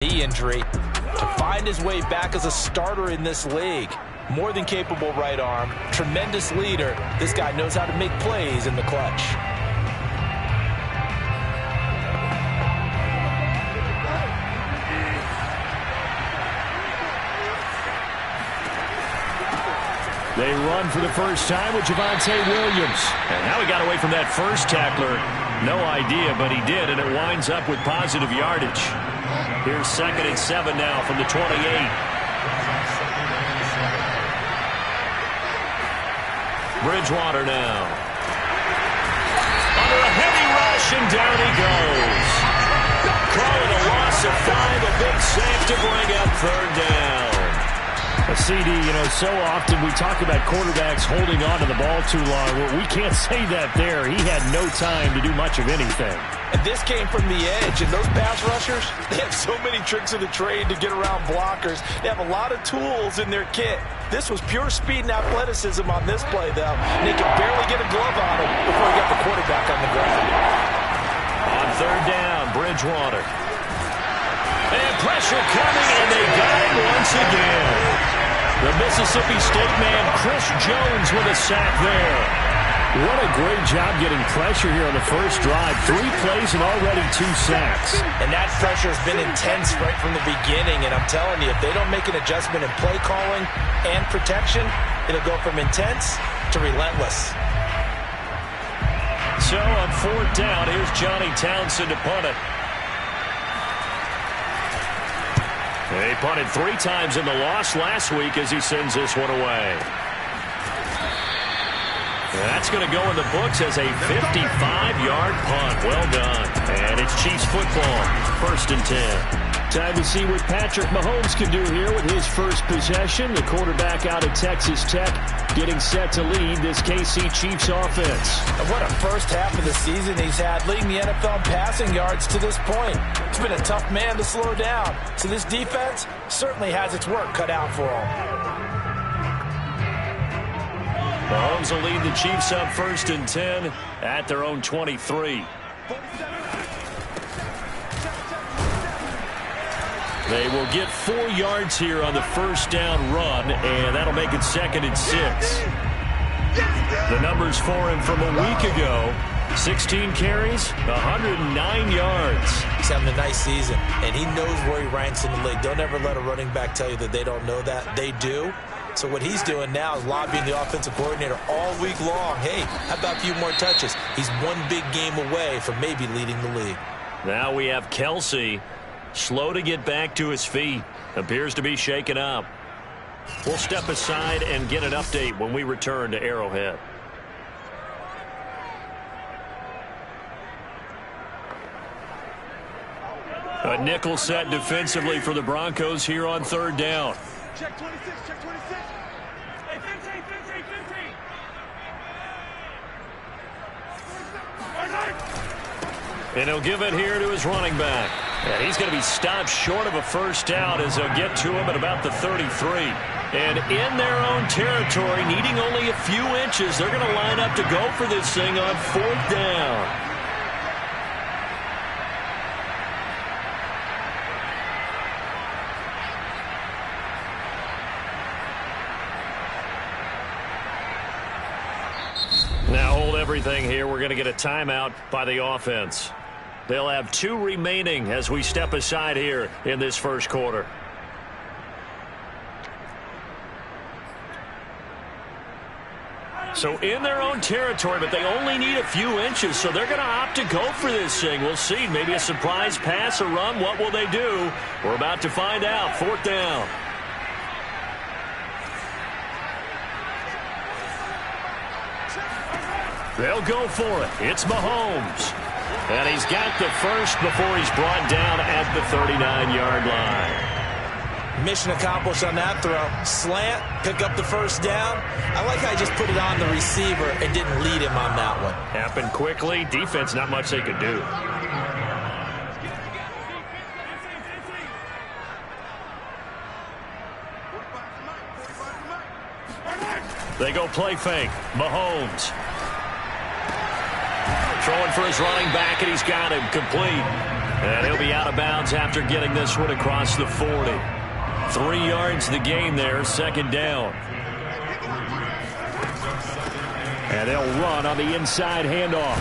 knee injury to find his way back as a starter in this league. More than capable right arm, tremendous leader. This guy knows how to make plays in the clutch. They run for the first time with Javonte Williams. And now he got away from that first tackler. No idea, but he did, and it winds up with positive yardage. Here's 2nd and 7 now from the 28. Bridgewater now. Under a heavy rush, and down he goes. Call it a loss of 5, a big sack to bring up 3rd down. A CD, so often we talk about quarterbacks holding on to the ball too long. Well, we can't say that there. He had no time to do much of anything. And this came from the edge, and those pass rushers, they have so many tricks of the trade to get around blockers. They have a lot of tools in their kit. This was pure speed and athleticism on this play, though. And he could barely get a glove on him before he got the quarterback on the ground. On 3rd down, Bridgewater. And pressure coming, and they got him once again. The Mississippi State man, Chris Jones, with a sack there. What a great job getting pressure here on the first drive. 3 plays and already 2 sacks. And that pressure has been intense right from the beginning. And I'm telling you, if they don't make an adjustment in play calling and protection, it'll go from intense to relentless. So on 4th down, here's Johnny Townsend to punt it. He punted 3 times in the loss last week as he sends this one away. That's going to go in the books as a 55-yard punt. Well done. And it's Chiefs football. 1st and 10. Time to see what Patrick Mahomes can do here with his first possession. The quarterback out of Texas Tech getting set to lead this KC Chiefs offense. And what a first half of the season he's had, leading the NFL in passing yards to this point. He's been a tough man to slow down. So this defense certainly has its work cut out for him. Mahomes will lead the Chiefs up 1st and 10 at their own 23. They will get 4 yards here on the first down run, and that'll make it 2nd and 6. The numbers for him from a week ago: 16 carries, 109 yards. He's having a nice season, and he knows where he ranks in the league. Don't ever let a running back tell you that they don't know that. They do. So what he's doing now is lobbying the offensive coordinator all week long. Hey, how about a few more touches? He's one big game away from maybe leading the league. Now we have Kelsey, slow to get back to his feet. Appears to be shaken up. We'll step aside and get an update when we return to Arrowhead. A nickel set defensively for the Broncos here on 3rd down. Check 26, check 26. Hey, 15, 15, 15. And he'll give it here to his running back. And he's going to be stopped short of a first down as they'll get to him at about the 33. And in their own territory, needing only a few inches, they're going to line up to go for this thing on 4th down. Now hold everything here. We're going to get a timeout by the offense. They'll have 2 remaining as we step aside here in this first quarter. So in their own territory, but they only need a few inches, so they're going to opt to go for this thing. We'll see. Maybe a surprise pass or run. What will they do? We're about to find out. 4th down. They'll go for it. It's Mahomes. And he's got the first before he's brought down at the 39-yard line. Mission accomplished on that throw. Slant, pick up the first down. I like how he just put it on the receiver and didn't lead him on that one. Happened quickly. Defense, not much they could do. They go play fake. Mahomes. Throwing for his running back, and he's got him complete. And he'll be out of bounds after getting this one across the 40. 3 yards the gain there, second down. And they'll run on the inside handoff.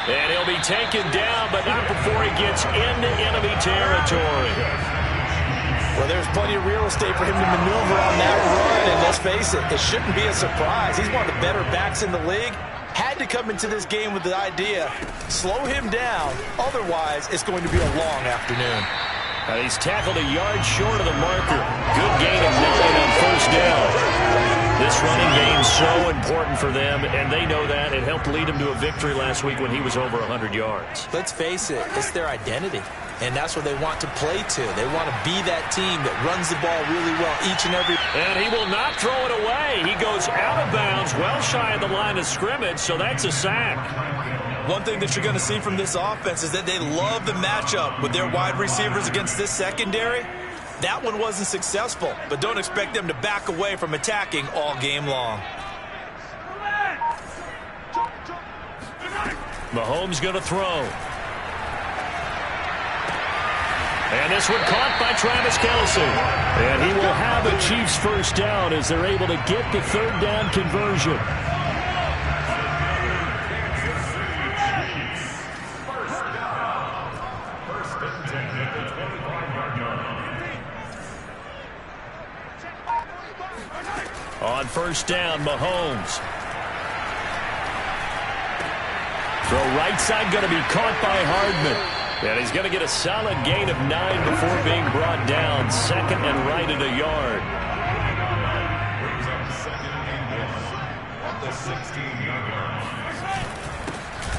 And he'll be taken down, but not before he gets into enemy territory. Well, there's plenty of real estate for him to maneuver on that run, and let's face it, it shouldn't be a surprise. He's one of the better backs in the league. Had to come into this game with the idea, slow him down, otherwise it's going to be a long afternoon. He's tackled a yard short of the marker. Good gain of 9 on first down. This running game so important for them, and they know that. It helped lead him to a victory last week when he was over 100 yards. Let's face it, it's their identity, and that's what they want to play to. They want to be that team that runs the ball really well each and every. And he will not throw it away. He goes out of bounds, well shy of the line of scrimmage, so that's a sack. One thing that you're going to see from this offense is that they love the matchup with their wide receivers against this secondary. That one wasn't successful, but don't expect them to back away from attacking all game long. Mahomes going to throw. And this one caught by Travis Kelce. And he will have a Chiefs first down as they're able to get the third down conversion. On first down, Mahomes. Throw right side going to be caught by Hardman. And he's going to get a solid gain of 9 before being brought down. Second and right at a yard.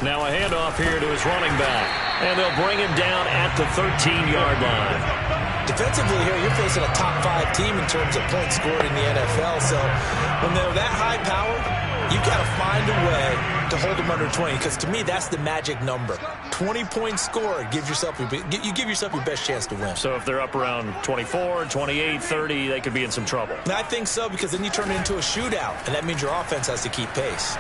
Now a handoff here to his running back. And they'll bring him down at the 13-yard line. Defensively here, you're facing a top-5 team in terms of points scored in the NFL. So when they're that high-powered, you've got to find a way to hold them under 20. Because to me, that's the magic number. 20 points scored, you give yourself your best chance to win. So if they're up around 24, 28, 30, they could be in some trouble. And I think so, because then you turn it into a shootout, and that means your offense has to keep pace.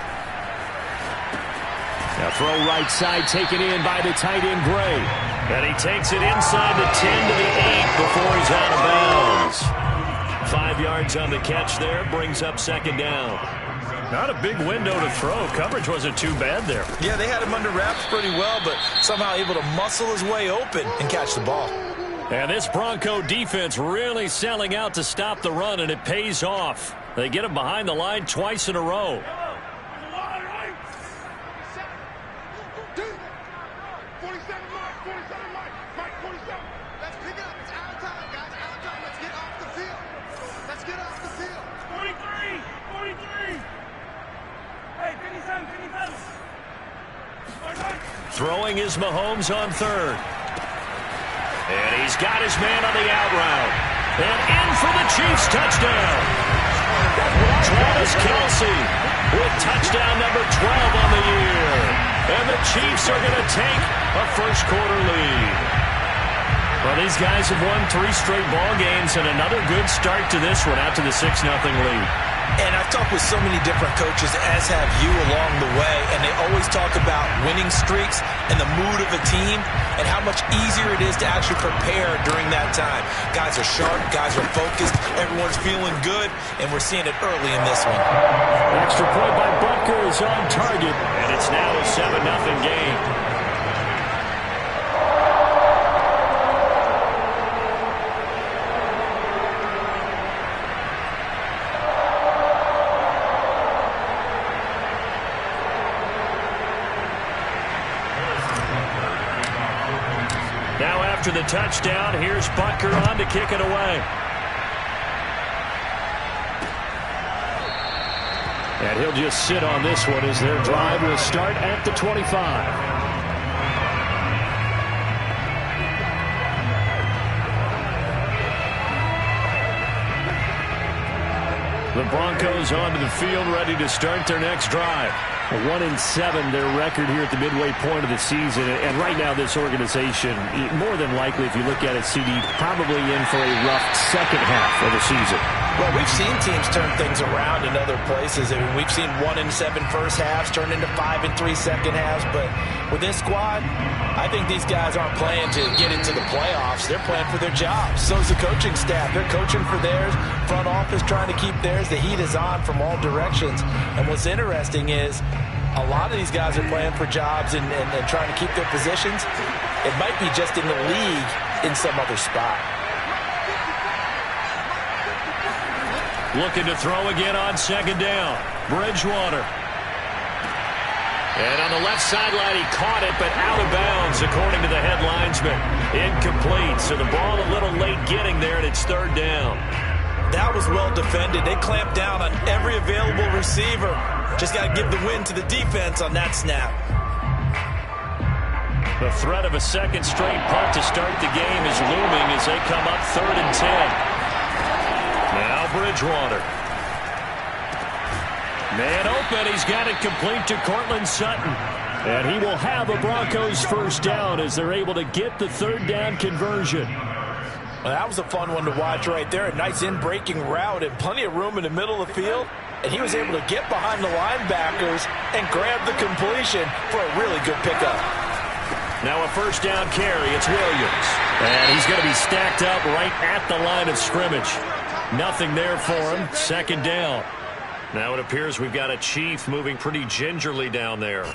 Now throw right side taken in by the tight end Gray. And he takes it inside the 10 to the 8 before he's out of bounds. 5 yards on the catch there, brings up second down. Not a big window to throw. Coverage wasn't too bad there. Yeah, they had him under wraps pretty well, but somehow able to muscle his way open and catch the ball. And this Bronco defense really selling out to stop the run, and it pays off. They get him behind the line twice in a row. Throwing is Mahomes on third. And he's got his man on the out route. And in for the Chiefs touchdown. Travis Kelce with touchdown number 12 on the year. And the Chiefs are going to take a first quarter lead. Well, these guys have won 3 straight ball games and another good start to this one out to the 6-0 lead. And I've talked with so many different coaches, as have you along the way, and they always talk about winning streaks and the mood of a team and how much easier it is to actually prepare during that time. Guys are sharp, guys are focused, everyone's feeling good, and we're seeing it early in this one. Extra point by Butker is on target. And it's now a 7-0 game. After the touchdown, here's Butker on to kick it away. And he'll just sit on this one as their drive will start at the 25. The Broncos onto the field ready to start their next drive. 1-7, their record here at the midway point of the season. And right now, this organization, more than likely, if you look at it, CD, probably in for a rough second half of the season. Well, we've seen teams turn things around in other places. I mean, we've seen 1-7 first halves turn into 5-3 second halves. But with this squad, I think these guys aren't playing to get into the playoffs. They're playing for their jobs. So's the coaching staff. They're coaching for theirs. Front office trying to keep theirs. The heat is on from all directions. And what's interesting is a lot of these guys are playing for jobs and trying to keep their positions. It might be just in the league in some other spot. Looking to throw again on second down. Bridgewater. And on the left sideline, he caught it, but out of bounds, according to the head linesman. Incomplete, so the ball a little late getting there, and it's third down. That was well defended. They clamped down on every available receiver. Just got to give the win to the defense on that snap. The threat of a second straight punt to start the game is looming as they come up 3rd and 10. Now Bridgewater. Man open. He's got it complete to Cortland Sutton. And he will have a Broncos first down as they're able to get the third down conversion. Well, that was a fun one to watch right there. A nice in-breaking route and plenty of room in the middle of the field. And he was able to get behind the linebackers and grab the completion for a really good pickup. Now a first down carry. It's Williams. And he's going to be stacked up right at the line of scrimmage. Nothing there for him. Second down. Now it appears we've got a Chief moving pretty gingerly down there.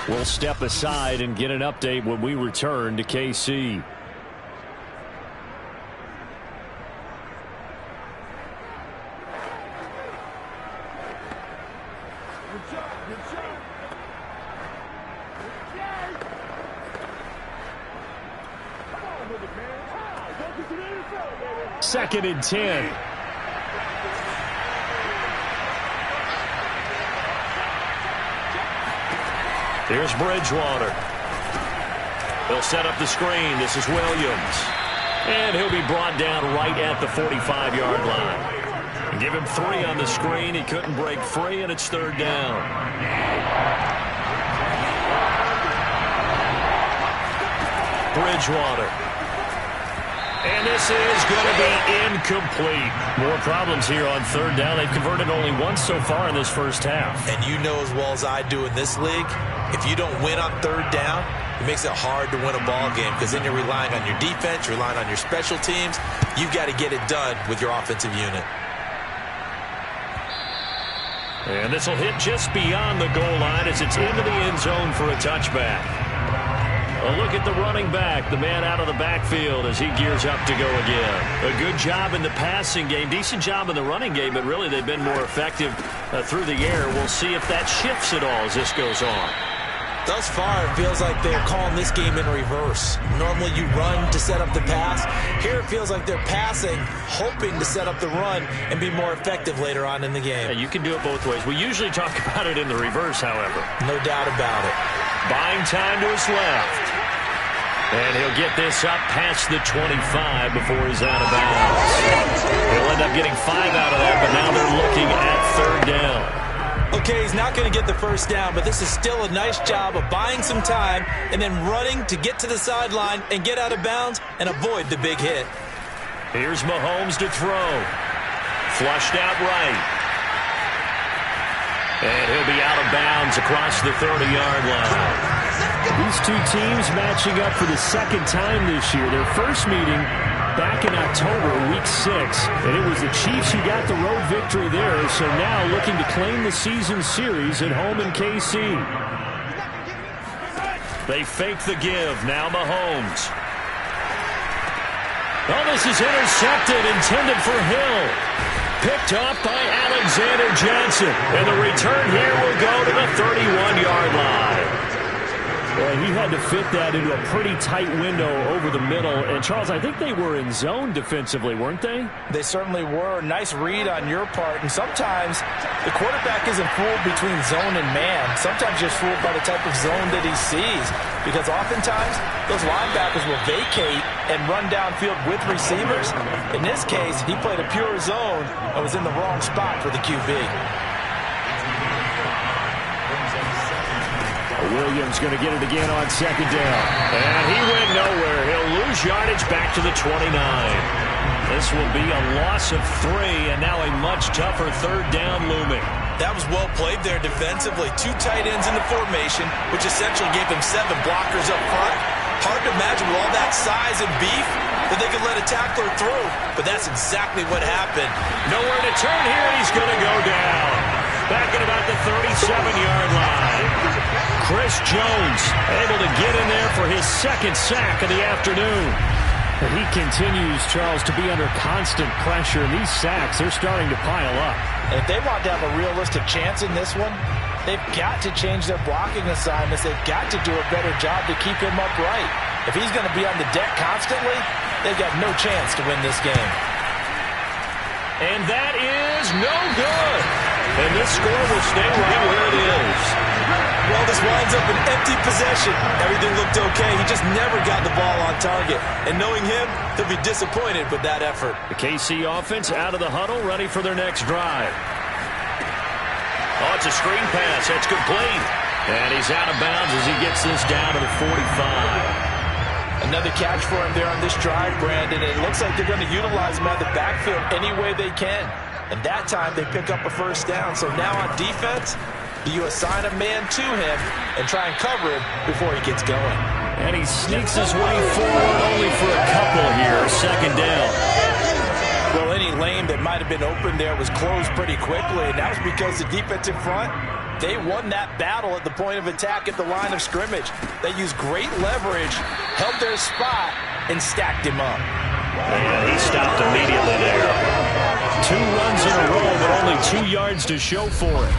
We'll step aside and get an update when we return to KC. Second and 10. Here's Bridgewater. They'll set up the screen. This is Williams. And he'll be brought down right at the 45-yard line. Give him 3 on the screen. He couldn't break free, and it's third down. Bridgewater. And this is going to be incomplete. More problems here on third down. They've converted only once so far in this first half. And you know as well as I do in this league, if you don't win on third down, it makes it hard to win a ball game because then you're relying on your defense, you're relying on your special teams. You've got to get it done with your offensive unit. And this will hit just beyond the goal line as it's into the end zone for a touchback. A look at the running back, the man out of the backfield as he gears up to go again. A good job in the passing game, decent job in the running game, but really they've been more effective through the air. We'll see if that shifts at all as this goes on. Thus far, it feels like they're calling this game in reverse. Normally you run to set up the pass. Here it feels like they're passing, hoping to set up the run and be more effective later on in the game. Yeah, you can do it both ways. We usually talk about it in the reverse, however. No doubt about it. Buying time to his left. And he'll get this up past the 25 before he's out of bounds. He'll end up getting 5 out of that, but now they're looking at third down. Okay, he's not going to get the first down, but this is still a nice job of buying some time and then running to get to the sideline and get out of bounds and avoid the big hit. Here's Mahomes to throw. Flushed out right. And he'll be out of bounds across the 30-yard line. These two teams matching up for the second time this year. Their first meeting back in October, week 6. And it was the Chiefs who got the road victory there. So now looking to claim the season series at home in KC. They fake the give. Now Mahomes. Oh, this is intercepted, intended for Hill. Picked up by Alexander Johnson. And the return here will go to the 31-yard line. Well, he had to fit that into a pretty tight window over the middle. And, Charles, I think they were in zone defensively, weren't they? They certainly were. Nice read on your part. And sometimes the quarterback isn't fooled between zone and man. Sometimes just fooled by the type of zone that he sees. Because oftentimes those linebackers will vacate and run downfield with receivers. In this case, he played a pure zone and was in the wrong spot for the QB. Williams going to get it again on second down. And he went nowhere. He'll lose yardage back to the 29. This will be a loss of 3, and now a much tougher third down looming. That was well played there defensively. 2 tight ends in the formation, which essentially gave them 7 blockers up front. Hard to imagine with all that size and beef that they could let a tackler through. But that's exactly what happened. Nowhere to turn here, and he's going to go down. Back at about the 37-yard line. Chris Jones able to get in there for his second sack of the afternoon. And he continues, Charles, to be under constant pressure. And these sacks, they're starting to pile up. And if they want to have a realistic chance in this one, they've got to change their blocking assignments. They've got to do a better job to keep him upright. If he's going to be on the deck constantly, they've got no chance to win this game. And that is no good. And this score will stay right where it is. Well, this winds up an empty possession. Everything looked okay. He just never got the ball on target. And knowing him, he'll be disappointed with that effort. The KC offense out of the huddle, ready for their next drive. Oh, it's a screen pass. That's complete. And he's out of bounds as he gets this down to the 45. Another catch for him there on this drive, Brandon. It looks like they're going to utilize him out of the backfield any way they can. And that time they pick up a first down. So now on defense, do you assign a man to him and try and cover him before he gets going? And he sneaks his way forward only for a couple here. Second down. Well, any lane that might have been open there was closed pretty quickly, and that was because the defensive front, they won that battle at the point of attack at the line of scrimmage. They used great leverage, held their spot, and stacked him up. And he stopped immediately there. 2 runs in a row, but only 2 yards to show for it.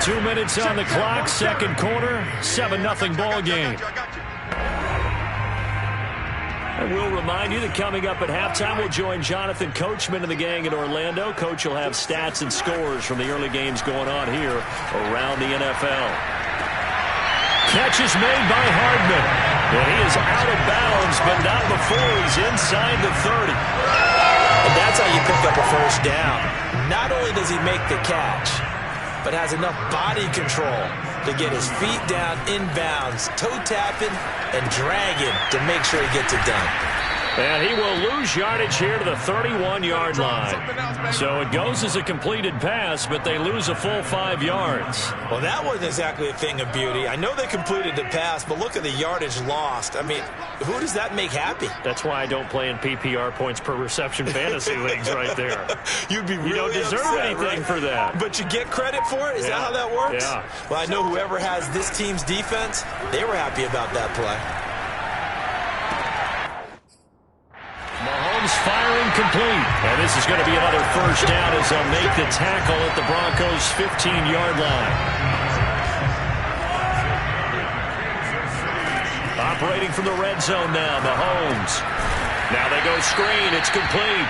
2 minutes on the clock, second quarter, 7-0 ball game. And we'll remind you that coming up at halftime, we'll join Jonathan Coachman and the gang in Orlando. Coach will have stats and scores from the early games going on here around the NFL. Catch is made by Hardman. And he is out of bounds, but not before he's inside the 30. And that's how you pick up a first down. Not only does he make the catch, but has enough body control to get his feet down inbounds, toe tapping and dragging to make sure he gets it done. And he will lose yardage here to the 31-yard line. So it goes as a completed pass, but they lose a full 5 yards. Well, that wasn't exactly a thing of beauty. I know they completed the pass, but look at the yardage lost. I mean, who does that make happy? That's why I don't play in PPR points per reception fantasy leagues right there. You'd be really You don't deserve upset, anything right? for that. But you get credit for it? Is that how that works? Yeah. Well, I know whoever has this team's defense, they were happy about that play. Mahomes firing complete. And this is going to be another first down as they'll make the tackle at the Broncos' 15-yard line. Operating from the red zone now, Mahomes. Now they go screen. It's complete.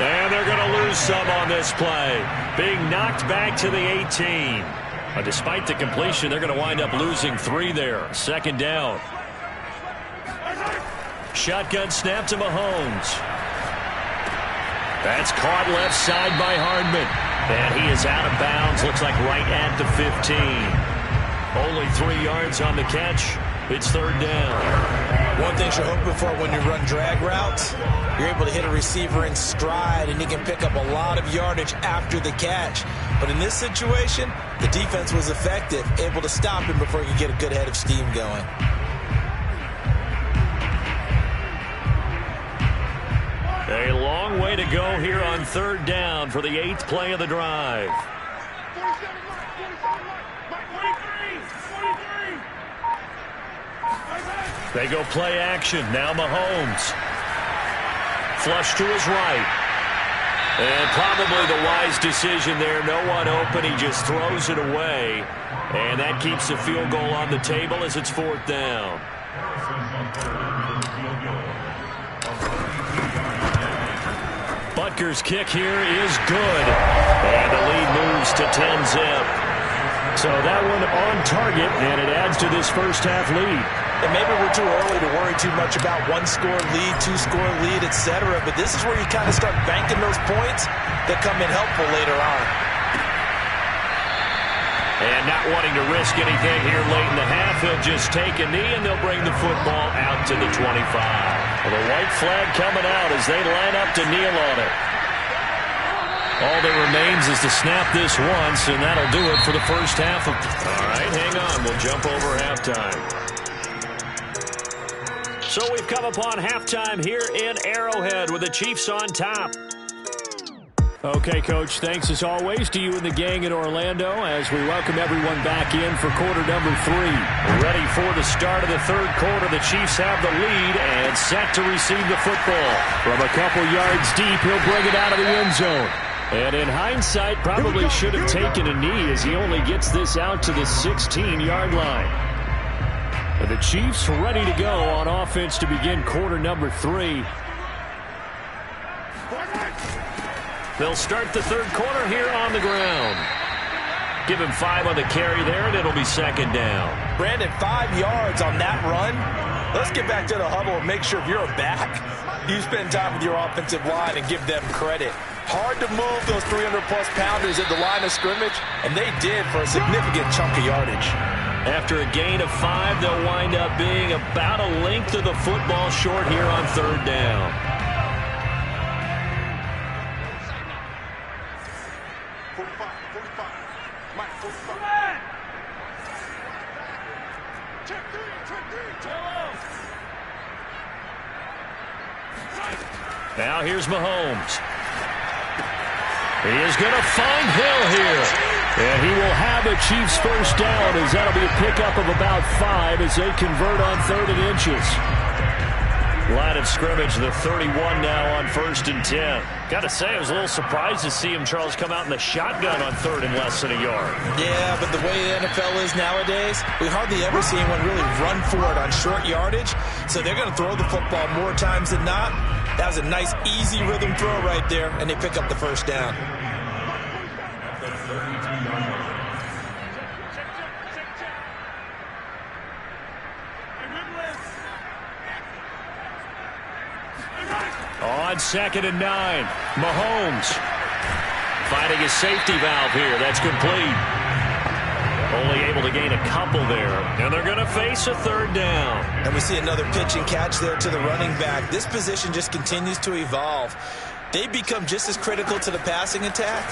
And they're going to lose some on this play. Being knocked back to the 18. Despite the completion, they're going to wind up losing 3 there. Second down. Shotgun snap to Mahomes. That's caught left side by Hardman. And he is out of bounds. Looks like right at the 15. Only 3 yards on the catch. It's third down. One thing you're hoping for when you run drag routes, you're able to hit a receiver in stride, and he can pick up a lot of yardage after the catch. But in this situation, the defense was effective, able to stop him before he could get a good head of steam going. A long way to go here on third down for the 8th play of the drive. They go play action. Now Mahomes. Flush to his right. And probably the wise decision there. No one open. He just throws it away. And that keeps the field goal on the table as it's fourth down. Butker's kick here is good. And the lead moves to 10-zip. So that one on target, and it adds to this first half lead. And maybe we're too early to worry too much about 1-score lead, 2-score lead, etc. But this is where you kind of start banking those points that come in helpful later on. And not wanting to risk anything here late in the half, he'll just take a knee, and they'll bring the football out to the 25. Well, the white flag coming out as they line up to kneel on it. All that remains is to snap this once, and that'll do it for the first half. All right, hang on. We'll jump over halftime. So we've come upon halftime here in Arrowhead with the Chiefs on top. Okay, Coach, thanks as always to you and the gang in Orlando as we welcome everyone back in for quarter number 3. Ready for the start of the third quarter. The Chiefs have the lead and set to receive the football. From a couple yards deep, he'll bring it out of the end zone. And in hindsight, probably should have taken a knee as he only gets this out to the 16-yard line. And the Chiefs ready to go on offense to begin quarter number 3. They'll start the third quarter here on the ground. Give him 5 on the carry there, and it'll be second down. Brandon, 5 yards on that run. Let's get back to the huddle and make sure if you're a back, you spend time with your offensive line and give them credit. Hard to move those 300-plus pounders at the line of scrimmage, and they did for a significant chunk of yardage. After a gain of 5, they'll wind up being about a length of the football short here on third down. Now here's Mahomes. He is going to find Hill here. And he will have a Chiefs first down as that'll be a pickup of about 5 as they convert on 3rd and inches. Line of scrimmage, the 31 now on 1st and 10. Got to say, I was a little surprised to see him, Charles, come out in the shotgun on 3rd and less than a yard. Yeah, but the way the NFL is nowadays, we hardly ever see anyone really run for it on short yardage. So they're going to throw the football more times than not. That was a nice, easy rhythm throw right there, and they pick up the first down. On 2nd and 9, Mahomes finding his safety valve here. That's complete. Only able to gain a couple there. And they're going to face a 3rd down. And we see another pitch and catch there to the running back. This position just continues to evolve. They become just as critical to the passing attack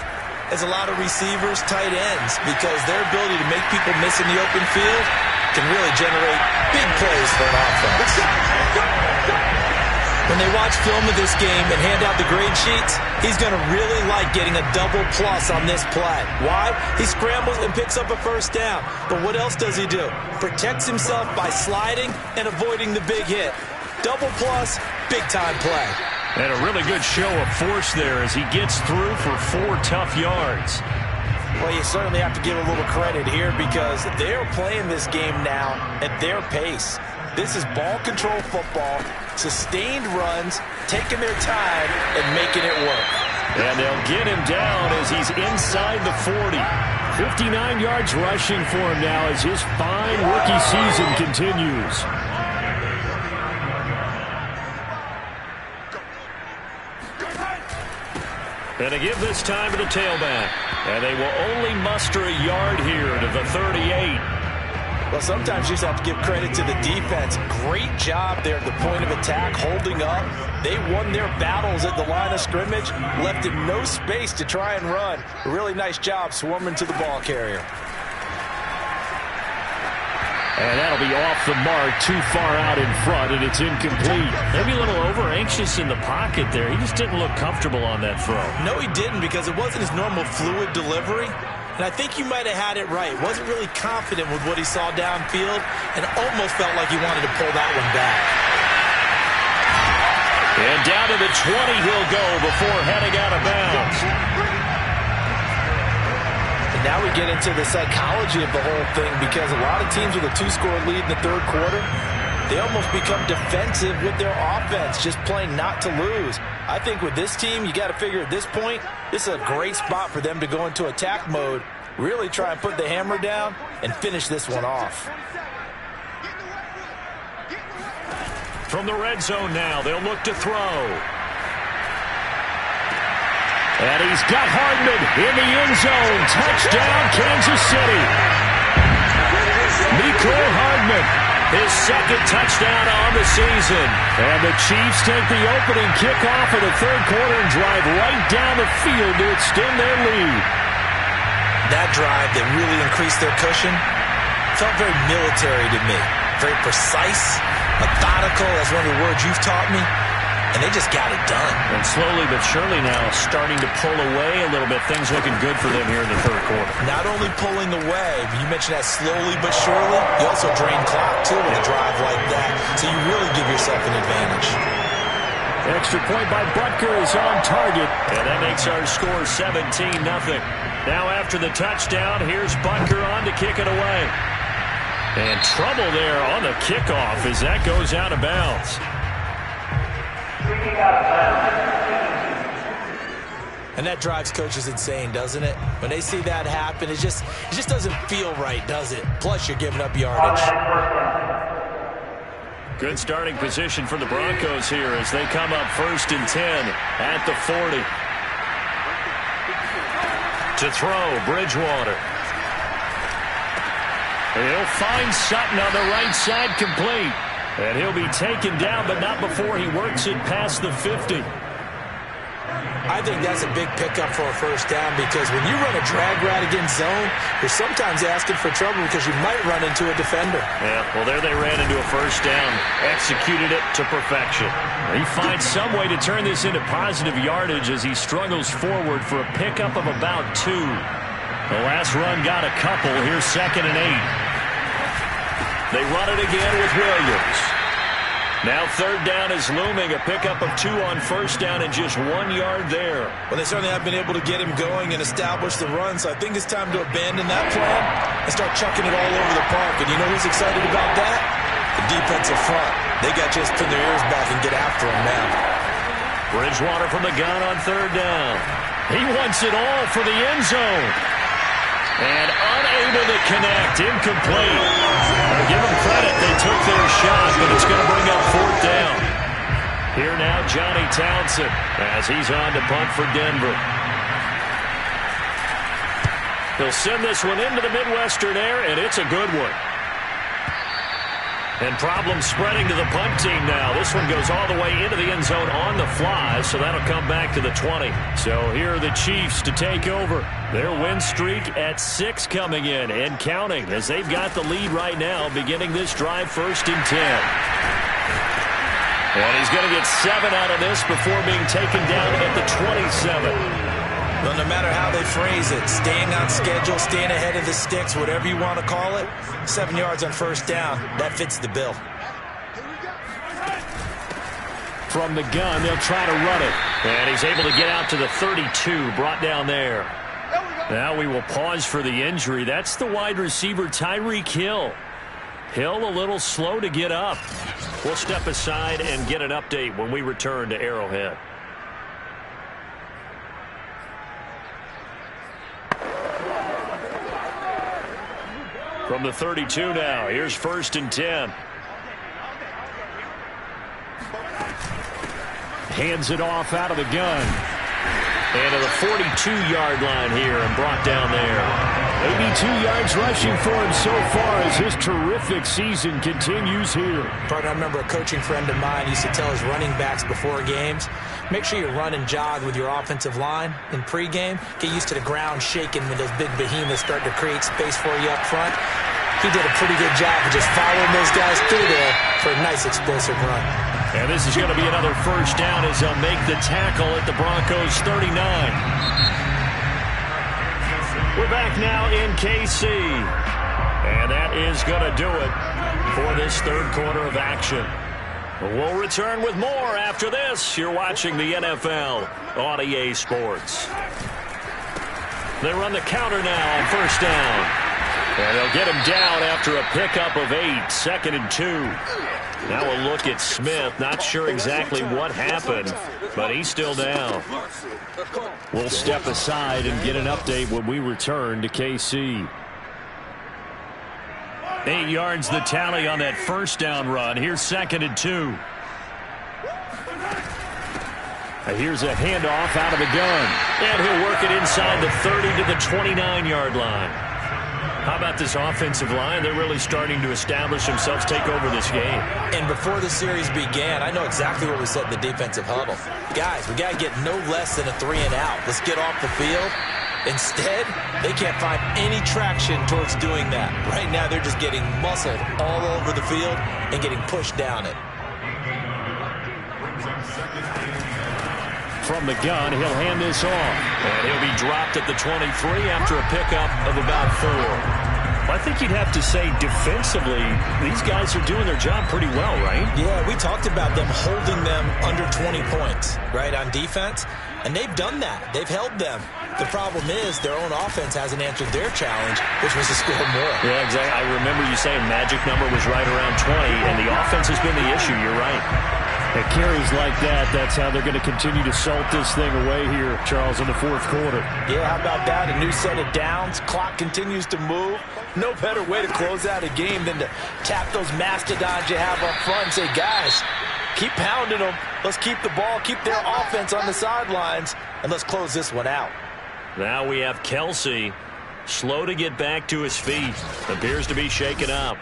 as a lot of receivers, tight ends, because their ability to make people miss in the open field can really generate big plays for an offense. When they watch film of this game and hand out the grade sheets, he's going to really like getting a double plus on this play. Why? He scrambles and picks up a first down. But what else does he do? Protects himself by sliding and avoiding the big hit. Double plus, big-time play. And a really good show of force there as he gets through for 4 tough yards. Well, you certainly have to give a little credit here because they're playing this game now at their pace. This is ball control football, sustained runs, taking their time and making it work. And they'll get him down as he's inside the 40. 59 yards rushing for him now as his fine rookie season continues. And to give this time to the tailback. And they will only muster a yard here to the 38. Well, sometimes you just have to give credit to the defense. Great job there at the point of attack, holding up. They won their battles at the line of scrimmage, left him no space to try and run. A really nice job swarming to the ball carrier. And that'll be off the mark, too far out in front, and it's incomplete. Maybe a little over-anxious in the pocket there. He just didn't look comfortable on that throw. No, he didn't, because it wasn't his normal fluid delivery. And I think you might have had it right. Wasn't really confident with what he saw downfield and almost felt like he wanted to pull that one back. And down to the 20 he'll go before heading out of bounds. And now we get into the psychology of the whole thing because a lot of teams with a 2-score lead in the third quarter, they almost become defensive with their offense, just playing not to lose. I think with this team, you got to figure at this point, this is a great spot for them to go into attack mode, really try and put the hammer down and finish this one off. From the red zone now, they'll look to throw. And he's got Hardman in the end zone. Touchdown, Kansas City. Mecole Hardman, his second touchdown on the season. And the Chiefs take the opening kickoff of the third quarter and drive right down the field to extend their lead. That drive that really increased their cushion felt very military to me. Very precise, methodical. That's one of the words you've taught me. And they just got it done. And slowly but surely now starting to pull away a little bit. Things looking good for them here in the third quarter. Not only pulling away, but you mentioned that slowly but surely. You also drain clock, too, with a drive like that. So you really give yourself an advantage. Extra point by Butker is on target. And that makes our score 17-0. Now after the touchdown, here's Butker on to kick it away. And trouble there on the kickoff as that goes out of bounds. And that drives coaches insane, doesn't it? When they see that happen, it just doesn't feel right, does it? Plus, you're giving up yardage. Good starting position for the Broncos here as they come up 1st and 10 at the 40. To throw, Bridgewater. He'll find Sutton on the right side, complete. And he'll be taken down, but not before he works it past the 50. I think that's a big pickup for a first down because when you run a drag route against zone, you're sometimes asking for trouble because you might run into a defender. Yeah, well, there they ran into a first down, executed it to perfection. He finds some way to turn this into positive yardage as he struggles forward for a pickup of about 2. The last run got a couple. Here's 2nd and 8. They run it again with Williams. Now 3rd down is looming. A pickup of 2 on first down and just 1 yard there. Well, they certainly have been able to get him going and establish the run, so I think it's time to abandon that plan and start chucking it all over the park. And you know who's excited about that? The defensive front. They got just pin their ears back and get after him now. Bridgewater from the gun on 3rd down. He wants it all for the end zone. And unable to connect. Incomplete. Now give them credit. They took their shot, but it's going to bring up 4th down. Here now, Johnny Townsend as he's on to punt for Denver. He'll send this one into the Midwestern air, and it's a good one. And problems spreading to the punt team now. This one goes all the way into the end zone on the fly, so that'll come back to the 20. So here are the Chiefs to take over. Their win streak at 6 coming in and counting as they've got the lead right now, beginning this drive 1st and 10. And he's going to get 7 out of this before being taken down at the 27. Well, no matter how they phrase it, staying on schedule, staying ahead of the sticks, whatever you want to call it, 7 yards on first down, that fits the bill. From the gun, they'll try to run it. And he's able to get out to the 32, brought down there. Now we will pause for the injury. That's the wide receiver, Tyreek Hill. Hill a little slow to get up. We'll step aside and get an update when we return to Arrowhead. From the 32 now, here's 1st and 10. Hands it off out of the gun. And to the 42-yard line here and brought down there. 82 yards rushing for him so far as his terrific season continues here. Partner, I remember a coaching friend of mine used to tell his running backs before games, make sure you run and jog with your offensive line in pregame. Get used to the ground shaking when those big behemoths start to create space for you up front. He did a pretty good job of just following those guys through there for a nice explosive run. And this is going to be another first down as they'll make the tackle at the Broncos 39. We're back now in KC. And that is going to do it for this third quarter of action. We'll return with more after this. You're watching the NFL on EA Sports. They run the counter now on first down. And they'll get him down after a pickup of 8, 2nd and 2. Now we'll look at Smith. Not sure exactly what happened, but he's still down. We'll step aside and get an update when we return to KC. 8 yards the tally on that first down run. Here's 2nd and 2. Here's a handoff out of the gun. And he'll work it inside the 30 to the 29-yard line. How about this offensive line? They're really starting to establish themselves, take over this game. And before the series began, I know exactly what we said in the defensive huddle. Guys, we got to get no less than a 3-and-out. Let's get off the field. Instead, they can't find any traction towards doing that. Right now, they're just getting muscled all over the field and getting pushed down it. From the gun, he'll hand this off. And he'll be dropped at the 23 after a pickup of about 4. I think you'd have to say defensively, these guys are doing their job pretty well, right? Yeah, we talked about them holding them under 20 points, right, on defense. And they've done that. They've held them. The problem is their own offense hasn't answered their challenge, which was to score more. Yeah, exactly. I remember you saying magic number was right around 20, and the offense has been the issue. You're right. At carries like that, that's how they're going to continue to salt this thing away here, Charles, in the fourth quarter. Yeah, how about that? A new set of downs. Clock continues to move. No better way to close out a game than to tap those mastodons you have up front and say, guys, keep pounding them. Let's keep the ball, keep their offense on the sidelines, and let's close this one out. Now we have Kelsey, slow to get back to his feet. Appears to be shaken up.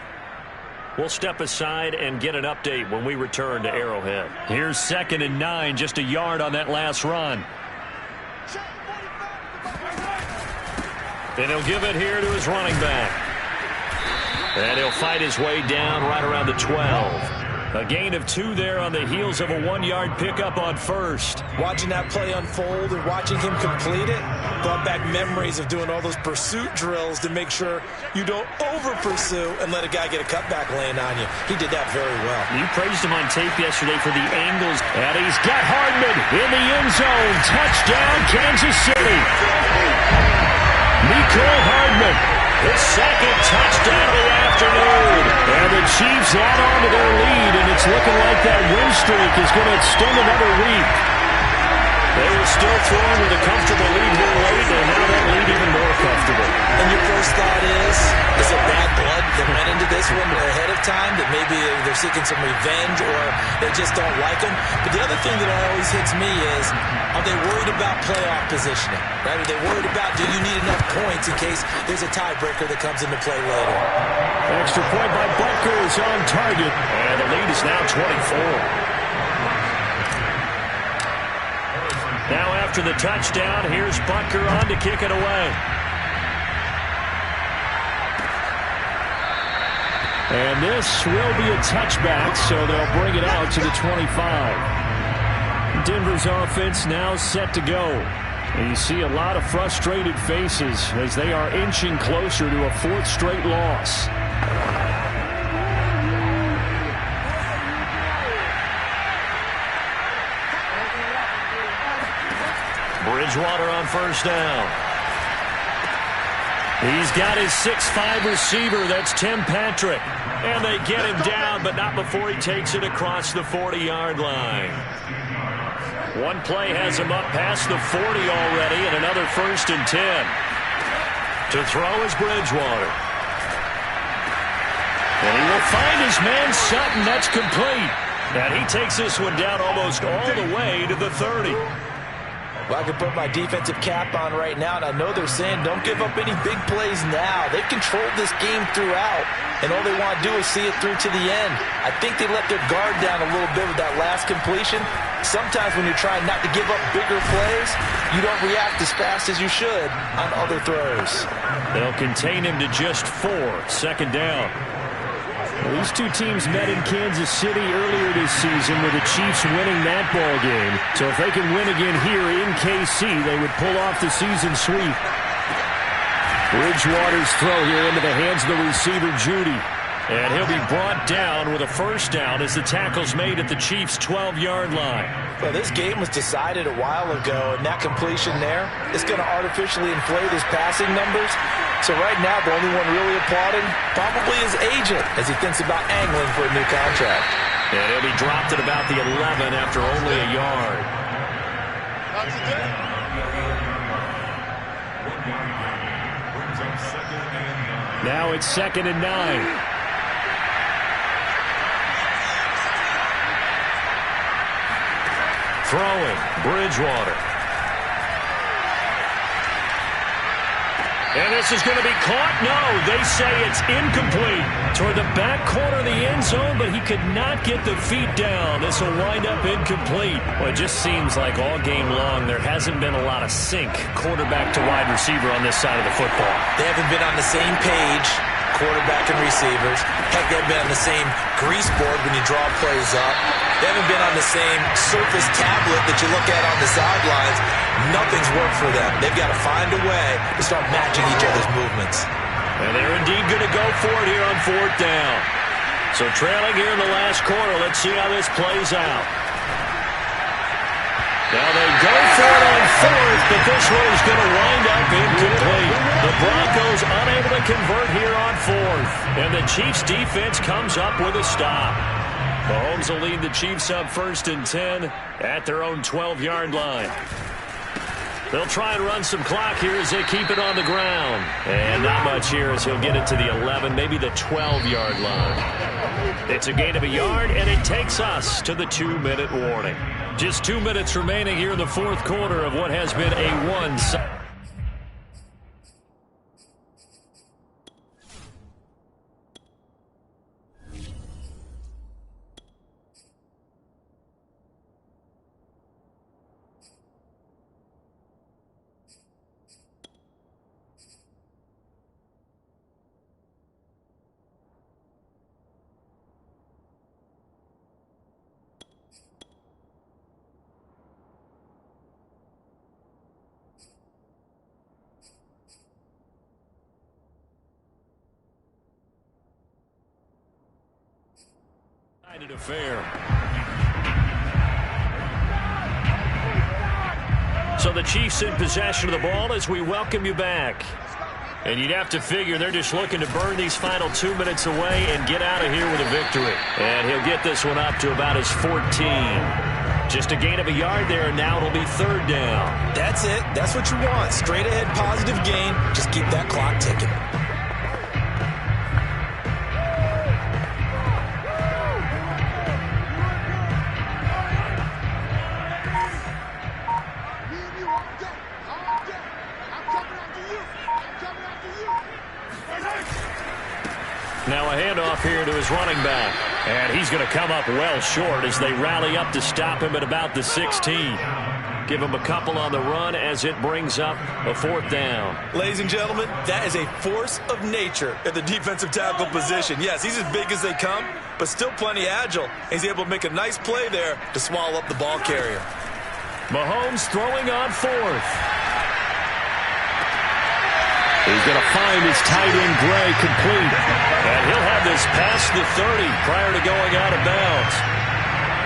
We'll step aside and get an update when we return to Arrowhead. Here's 2nd and 9, just a yard on that last run. And he'll give it here to his running back. And he'll fight his way down right around the 12. A gain of 2 there on the heels of a 1-yard pickup on first. Watching that play unfold and watching him complete it brought back memories of doing all those pursuit drills to make sure you don't over-pursue and let a guy get a cutback laying on you. He did that very well. You praised him on tape yesterday for the angles. And he's got Hardman in the end zone. Touchdown, Kansas City. Mecole Hardman, his 2nd touchdown of the afternoon. And the Chiefs add on to their lead, and it's looking like that win streak is going to extend another week. They were still throwing with a comfortable lead here late, and now that lead even more comfortable. And your first thought is it bad blood that went into this one ahead of time, that maybe they're seeking some revenge or they just don't like them? But the other thing that always hits me is, are they worried about playoff positioning? Right? Are they worried about, do you need enough points in case there's a tiebreaker that comes into play later? Extra point by Butker is on target. And the lead is now 24. Now after the touchdown, here's Butker on to kick it away. And this will be a touchback, so they'll bring it out to the 25. Denver's offense now set to go. And you see a lot of frustrated faces as they are inching closer to a 4th straight loss. Bridgewater on first down. He's got his 6'5 receiver. That's Tim Patrick. And they get him down, but not before he takes it across the 40-yard line. One play has him up past the 40 already, and another 1st and 10. To throw is Bridgewater. And he will find his man Sutton. That's complete. And he takes this one down almost all the way to the 30. Well, I can put my defensive cap on right now, and I know they're saying don't give up any big plays now. They've controlled this game throughout, and all they want to do is see it through to the end. I think they let their guard down a little bit with that last completion. Sometimes when you're trying not to give up bigger plays, you don't react as fast as you should on other throws. They'll contain him to just 4. 2nd down. Well, these two teams met in Kansas City earlier this season with the Chiefs winning that ball game. So if they can win again here in KC, they would pull off the season sweep. Bridgewater's throw here into the hands of the receiver, Judy. And he'll be brought down with a 1st down as the tackle's made at the Chiefs' 12-yard line. Well, this game was decided a while ago, and that completion there is going to artificially inflate his passing numbers. So right now, the only one really applauding probably his agent as he thinks about angling for a new contract. And he'll be dropped at about the 11 after only a yard. Now it's 2nd and 9. Throwing, Bridgewater. And this is going to be caught. No, they say it's incomplete. Toward the back corner of the end zone, but he could not get the feet down. This will wind up incomplete. Well, it just seems like all game long there hasn't been a lot of sync quarterback to wide receiver on this side of the football. They haven't been on the same page, quarterback and receivers. Heck, they haven't been on the same grease board when you draw plays up. They haven't been on the same Surface tablet that you look at on the sidelines. Nothing's worked for them. They've got to find a way to start matching each other's movements. And they're indeed going to go for it here on 4th down. So trailing here in the last quarter. Let's see how this plays out. Now they go for it on 4th, but this one is going to wind up incomplete. The Broncos unable to convert here on 4th. And the Chiefs defense comes up with a stop. Mahomes will lead the Chiefs up 1st and 10 at their own 12-yard line. They'll try and run some clock here as they keep it on the ground. And not much here as he'll get it to the 11, maybe the 12-yard line. It's a gain of a yard, and it takes us to the 2-minute warning. Just 2 minutes remaining here in the 4th quarter of what has been a one-sided. affair. So the Chiefs in possession of the ball as we welcome you back. And you'd have to figure they're just looking to burn these final 2 minutes away and get out of here with a victory. And he'll get this one up to about his 14. Just a gain of a yard there, and now it'll be third down. That's it. That's what you want. Straight ahead positive gain. Just keep that clock ticking. Now a handoff here to his running back. And he's going to come up well short as they rally up to stop him at about the 16. Give him a couple on the run as it brings up a fourth down. Ladies and gentlemen, that is a force of nature at the defensive tackle position. Yes, he's as big as they come, but still plenty agile. He's able to make a nice play there to swallow up the ball carrier. Mahomes throwing on fourth. He's going to find his tight end, Gray, complete. And he'll have this past the 30 prior to going out of bounds.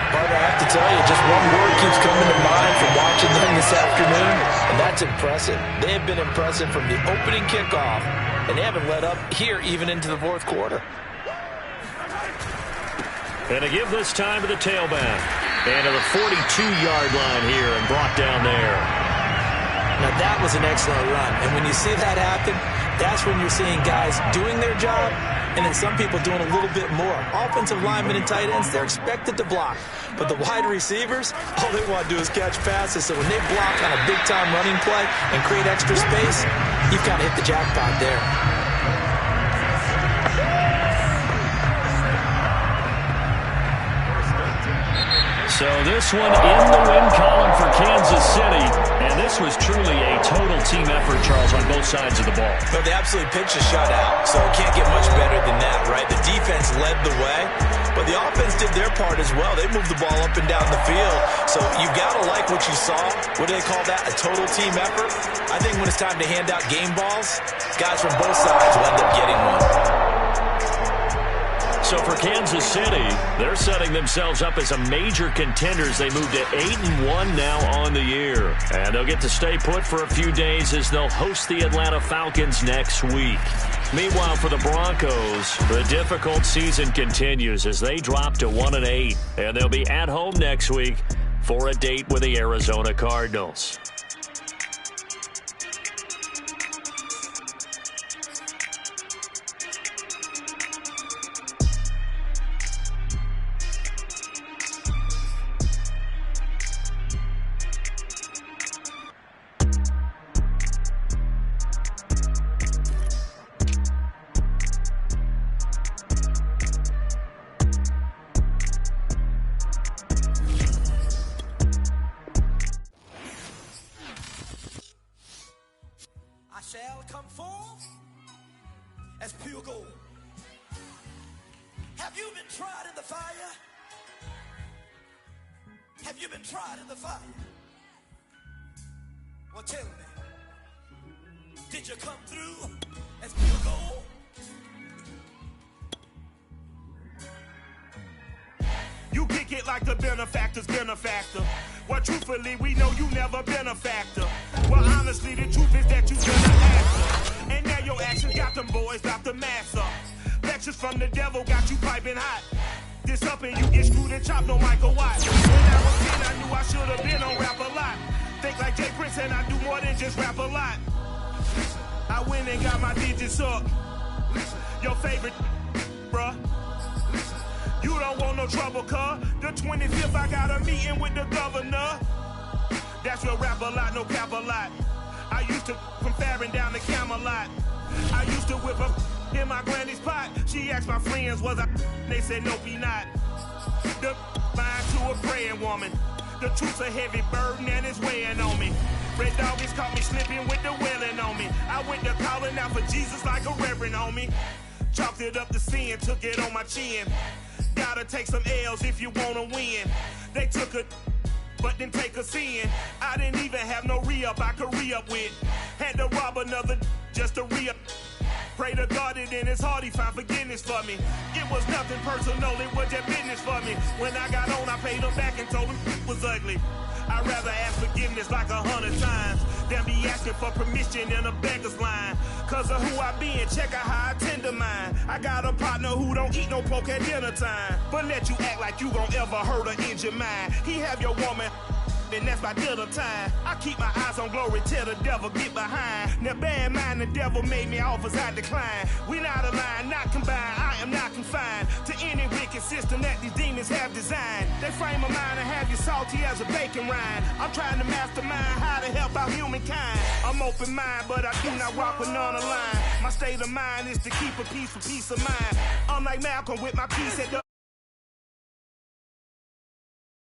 Partner, I have to tell you, just one word keeps coming to mind from watching them this afternoon, and that's impressive. They have been impressive from the opening kickoff, and they haven't let up here even into the fourth quarter. And to give this time to the tailback. And to the 42-yard line here and brought down there. Now, that was an excellent run. And when you see that happen, that's when you're seeing guys doing their job and then some people doing a little bit more. Offensive linemen and tight ends, they're expected to block. But the wide receivers, all they want to do is catch passes. So when they block on a big-time running play and create extra space, you've kind of hit the jackpot there. So this one in the win column for Kansas City. And this was truly a total team effort, Charles, on both sides of the ball. No, they absolutely pitched a shutout, so it can't get much better than that, right? The defense led the way, but the offense did their part as well. They moved the ball up and down the field. So you got to like what you saw. What do they call that? A total team effort? I think when it's time to hand out game balls, guys from both sides will end up getting one. So for Kansas City, they're setting themselves up as a major contenders. They moved to 8-1 now on the year. And they'll get to stay put for a few days as they'll host the Atlanta Falcons next week. Meanwhile, for the Broncos, the difficult season continues as they drop to 1-8. And they'll be at home next week for a date with the Arizona Cardinals. as pure gold. Have you been tried in the fire? Have you been tried in the fire? Well, tell me, did you come through as pure gold? You kick it like the benefactor's benefactor. Well, truthfully, we know you never been a factor. Well, honestly, the truth is that you been an actor. And now your actions got them boys drop the mask up. Lectures from the devil got you piping hot. This up and you get screwed and chopped on Michael Watt. When I was 10, I knew I should have been on rap a lot. Think like Jay Prince and I do more than just rap a lot. I went and got my digits up. Your favorite, bruh. You don't want no trouble, cuz. The 25th, I got a meeting with the governor. That's real rap a lot, no cap a lot. I used to from Farron down to Camelot. I used to whip up in my granny's pot. She asked my friends, was I? They said, nope, he not. The line to a praying woman. The truth's a heavy burden and it's weighing on me. Red doggies caught me slipping with the wailing on me. I went to calling out for Jesus like a reverend on me. Chalked it up to sin, took it on my chin. Gotta take some L's if you wanna win. They took a but didn't take a sin. I didn't even have no re-up I could re-up with. Had to rob another just to re-up. Pray to God that in his heart he found forgiveness for me. It was nothing personal, it was just business for me. When I got on, I paid him back and told him it was ugly. I'd rather ask forgiveness like 100 times than be asking for permission in a beggar's line. Cause of who I be and check out how I tend to mine. I got a partner who don't eat no pork at dinner time, but let you act like you gon' ever hurt or injure mine. He have your woman, and that's my dinner time. I keep my eyes on glory till the devil get behind. Now bear in mind the devil made me offers I decline. We not aligned, not combined, I am not confined to any wicked system that these demons have designed. They frame a mind and have you salty as a bacon rind. I'm trying to mastermind how to help out humankind. I'm open mind, but I do not walk with none aligned. My state of mind is to keep a peace for peace of mind. I'm like Malcolm with my peace at the